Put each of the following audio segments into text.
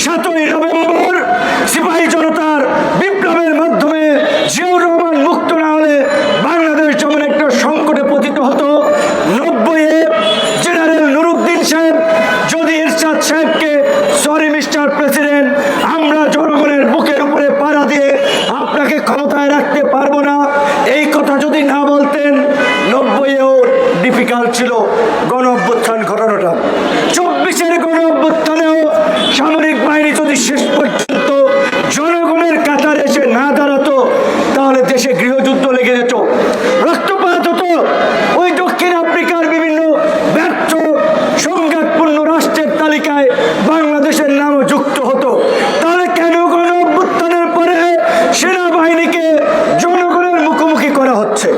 7ই November সিপাহী জনতার বিপ্লবের মাধ্যমে জিয়াউর রহমান মুক্ত না হলে বাংলাদেশ যেমন একটা সংকটে পতিত হতো, 90-এ জেনারেল নুরুদ্দিন সাহেব যদি এরশাদ সাহেবকে সরি মিস্টার প্রেসিডেন্ট, আমরা জনগণের বুকের উপরে পাড়া দিয়ে আপনাকে ক্ষমতায় রাখতে পারবো না, এই কথা যদি না বলতেন, 90-এও ডিফিকাল্ট ছিল গণ অভ্যুত্থান ঘটানোটা। 24-এর গণ অভ্যুত্থানেও সামরিক বাহিনী যদি শেষ পর্যন্ত জনগণের কাতারে এসে না দাঁড়াতো, তাহলে দেশে গৃহযুদ্ধ লেগে যেত, রক্তপাত হতো, ওই দক্ষিণ আফ্রিকার বিভিন্ন ব্যর্থ সংঘাতপূর্ণ রাষ্ট্রের তালিকায় বাংলাদেশের নামও যুক্ত হতো। তাহলে কেন গণ অভ্যুত্থানের পরে সেনাবাহিনীকে জনগণের মুখোমুখি করা হচ্ছে?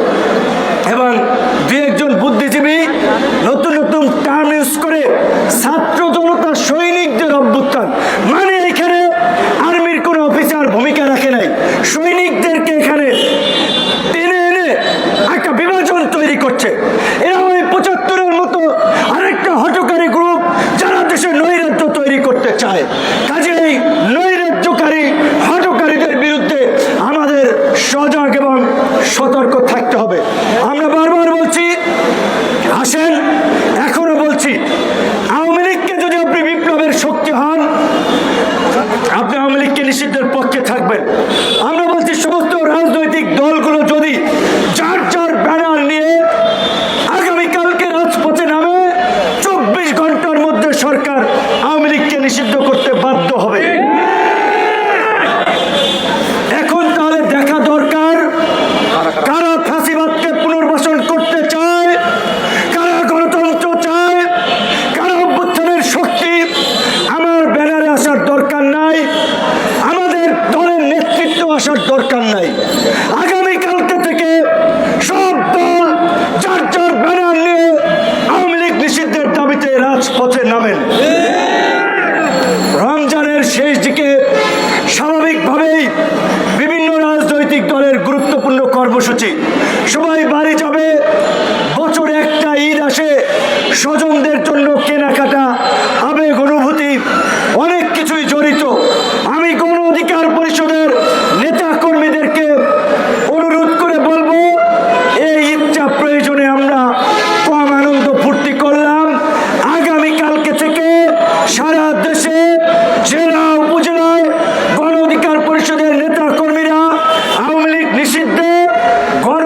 এবং দু একজন বুদ্ধিজীবী নতুন নতুন টার্ম ইউজ করে ছাত্র জনতা সৈনিকদের অভ্যুত্থান, মানে এখানে আর্মির কোনো অফিসার ভূমিকা রাখে নাই, সৈনিকদেরকে এখানে টেনে এনে একটা বিভাজন তৈরি করছে। এরা ওই 75-এর মতো আরেকটা হঠকারী গ্রুপ যারা দেশে নৈরাজ্য তৈরি করতে চায়। কাজে এই নৈরাজ্যকারী হঠকারীদের বিরুদ্ধে আমাদের সজাগ এবং সতর্ক থাকতে হবে। আমরা বারবার বলছি, আসেন, এখনো বলছি, আওয়ামী লীগকে যদি আপনি বিপ্লবের শক্তি হন, আপনি আওয়ামী লীগকে নিষিদ্ধের পক্ষে থাকবেন। আমরা বলছি, সমস্ত রাজনৈতিক দলগুলো যদি যার যার ব্যানার নিয়ে আগামীকালকে রাজপথে নামে, 24 ঘন্টার মধ্যে সরকার আওয়ামী লীগকে নিষিদ্ধ করতে বাধ্য হবে। এখন তাহলে দেখা দরকার কারা ফাঁসিবাদকে পুনর্বাসন করতে চায়, কারা গণতন্ত্র চায়, কারা অভ্যুত্থানের শক্তি। আমার ব্যানারে আসার দরকার নাই, আমাদের দলের নেতৃত্ব আসার দরকার নাই। আগামীকালকে থেকে সব দল যার যার ব্যানার নিয়ে আওয়ামী লীগ নিষিদ্ধের দাবিতে রাজপথে নামেন। রমজানের শেষ দিকে স্বাভাবিকভাবেই বিভিন্ন রাজনৈতিক দলের গুরুত্বপূর্ণ কর্মসূচি, সবাই বাড়ি যাবে, বছরে একটা ঈদ আসে, স্বজনদের জন্য কেনাকাটা, আবেগ অনুভূতি, অনেক কিছুই জড়িত। আমি গণ অধিকার পরিষদের নেতা কর্মীদেরকে অনুরোধ করে বলবো, এই ঈদটা প্রয়োজনে আমরা কম আনন্দ ফুর্তি করলাম, আগামীকালকে থেকে সারা দেশে জেলা উপজেলায় গণ অধিকার পরিষদের নেতা কর্মীরা আওয়ামী লীগ নিষিদ্ধে গণ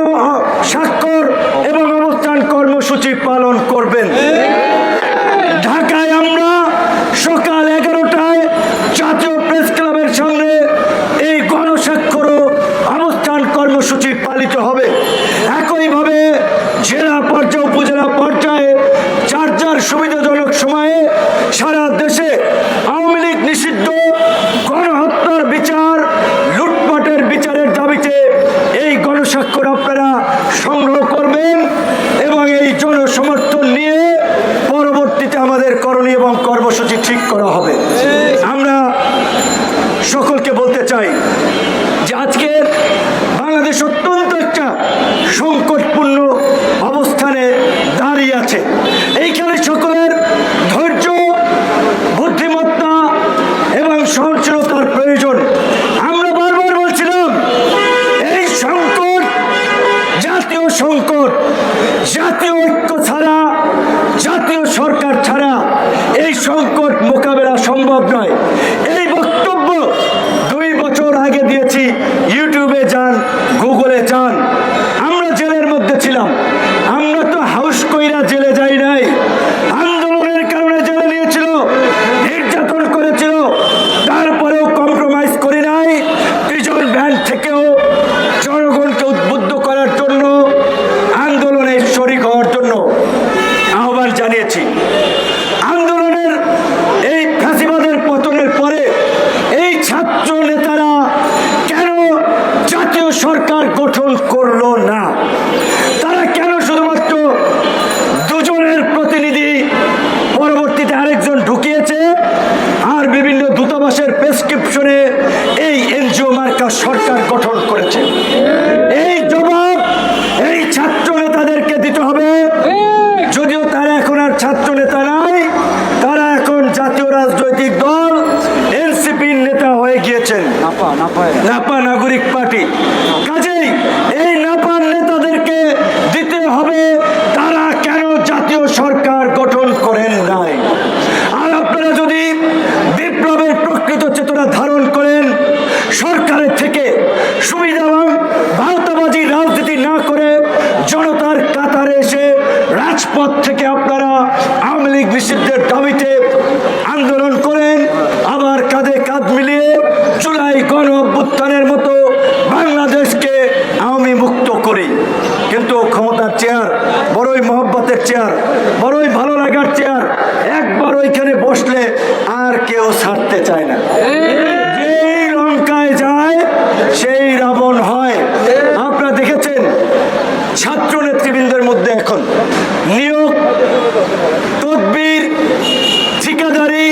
স্বাক্ষর এবং অবস্থান কর্মসূচি পালন করবেন। ঢাকায় আমরা সকাল 11টায় জাতীয় প্রেস ক্লাবের সামনে এই গণস্বাক্ষর ও অবস্থান কর্মসূচি পালিত হবে। একইভাবে জেলা পর্যায়ে, উপজেলা পর্যায়ে যার যার সুবিধাজনক সময়ে সারা দেশে আওয়ামী লীগ নিষিদ্ধ, গণহত্যার বিচার, লুটপাটের বিচারের দাবিতে এই গণস্বাক্ষর আপনারা সংগ্রহ করবেন এবং এই জনসমর্থন নিয়ে পরবর্তীতে আমাদের করণীয় এবং কর্মসূচি ঠিক করা হবে। আমরা সকলকে বলতে চাই যে আজকে বাংলাদেশ অত্যন্ত একটা সংকটপূর্ণ অবস্থানে দাঁড়িয়ে আছে। এইখানে সকলের ধৈর্য, বুদ্ধিমত্তা এবং সহনশীলতার প্রয়োজন। আমরা বারবার বলছিলাম, এই সংকট জাতীয় সংকট, জাতীয় ঐক্য ছাড়া, জাতীয় সরকার ছাড়া এই সংকট মোকাবেলা সম্ভব নয়। এই বক্তব্য 2 বছর আগে দিয়েছি। ইউটিউবে যান, গুগলে যান। আমরা জেলের মধ্যে ছিলাম, আমরা তো হাউস কইরা জেলে যাই নাই, আন্দোলনের কারণে জেলে নিয়েছিল, নির্যাতন করেছিল, তারপরেও কম্প্রোমাইজ করি নাই। প্রিজন ভ্যান থেকেও জনগণকে উদ্বুদ্ধ করার জন্য, আন্দোলনে শরিক হওয়ার জন্য আহ্বান জানিয়েছি। আন্দোলনের এই ফাঁসিবাদের পতনের পরে এই ছাত্র নেতারা কেন জাতীয় সরকার গঠন করলো না? তারা কেন শুধুমাত্র 2 জনের প্রতিনিধি, পরবর্তীতে আরেকজন ঢুকিয়েছে, আর বিভিন্ন দূতাবাসের প্রেসক্রিপশনে এই এনজিও মার্কা সরকার গঠন করেছে? এই জবাব এই ছাত্র নেতাদেরকে দিতে হবে। যদিও তারা এখন আর ছাত্র নেতা নাই, তারা এখন জাতীয় রাজনৈতিক দল নাপা নাগরিক পার্টি। কাজেই এই নাপার নেতাদেরকে দিতে হবে তারা কেন জাতীয় সরকার গঠন করেন নাই। আর আপনারা যদি বিপ্লবের প্রকৃত চেতনা ধারণ করেন, সরকারের থেকে সুবিধাবান ভারতাবাজি রাজনীতি না করে জনতার কাতারে এসে রাজপথ থেকে আপনারা আওয়ামী লীগ নিষিদ্ধের দাবিতে আন্দোলন করেন, আবার কাঁধে কাঁধ মিলিয়ে জুলাই গণ অভ্যুত্থানের মতো বাংলাদেশকে আওয়ামী মুক্ত করি। কিন্তু ক্ষমতার চেয়ার বড়ই মহব্বতের চেয়ার, বড়ই ভালো লাগার চেয়ার, একবার ওইখানে বসলে আর কেউ ছাড়তে চায় না। যেই লঙ্কায় যায় সেই রাবণ হয়। আপনারা দেখেছেন ছাত্র নেতৃবৃন্দের মধ্যে এখন নিয়োগ, তদবির, ঠিকাদারি,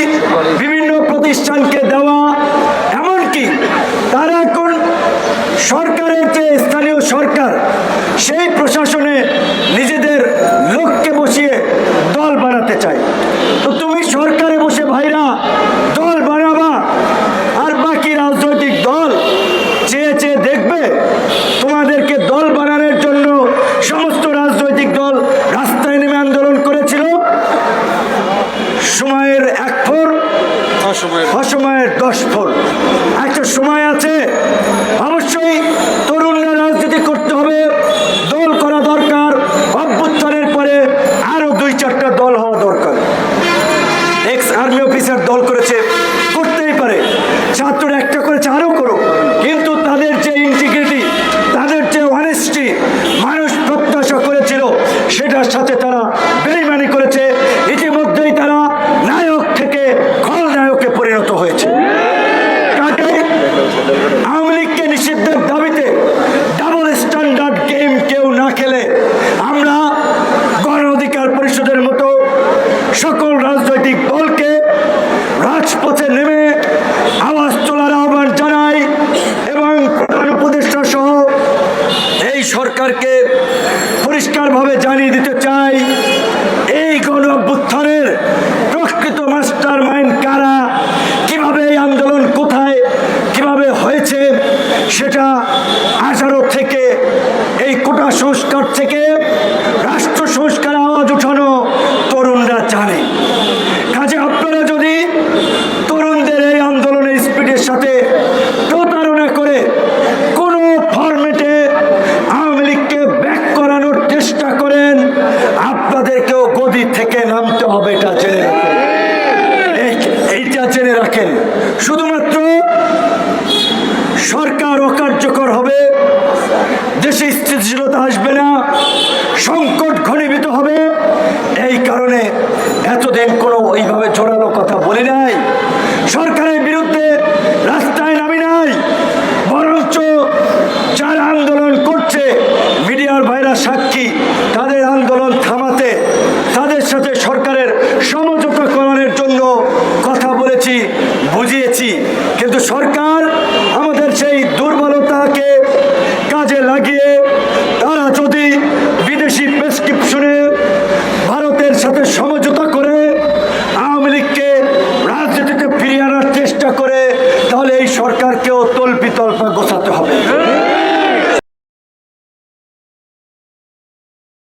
বিভিন্ন প্রতিষ্ঠানকে দেওয়া, এমনকি তারা এখন সরকারের যে স্থানীয় সরকার সেই প্রশাসনে নিজেদের লোককে বসিয়ে দল বানাতে চায়। তো তুমি সরকারে বসে ভাইরা দল বানাবা, আর বাকি রাজনৈতিক দল চেয়ে চেয়ে দেখবে। তোমাদেরকে দল বানানোর জন্য সমস্ত রাজনৈতিক দল রাস্তায় নেমে আন্দোলন করেছিল। সময়ের 1 ফোর, অসময়ের 10 ফোর। একটা সময় আছে, অবশ্যই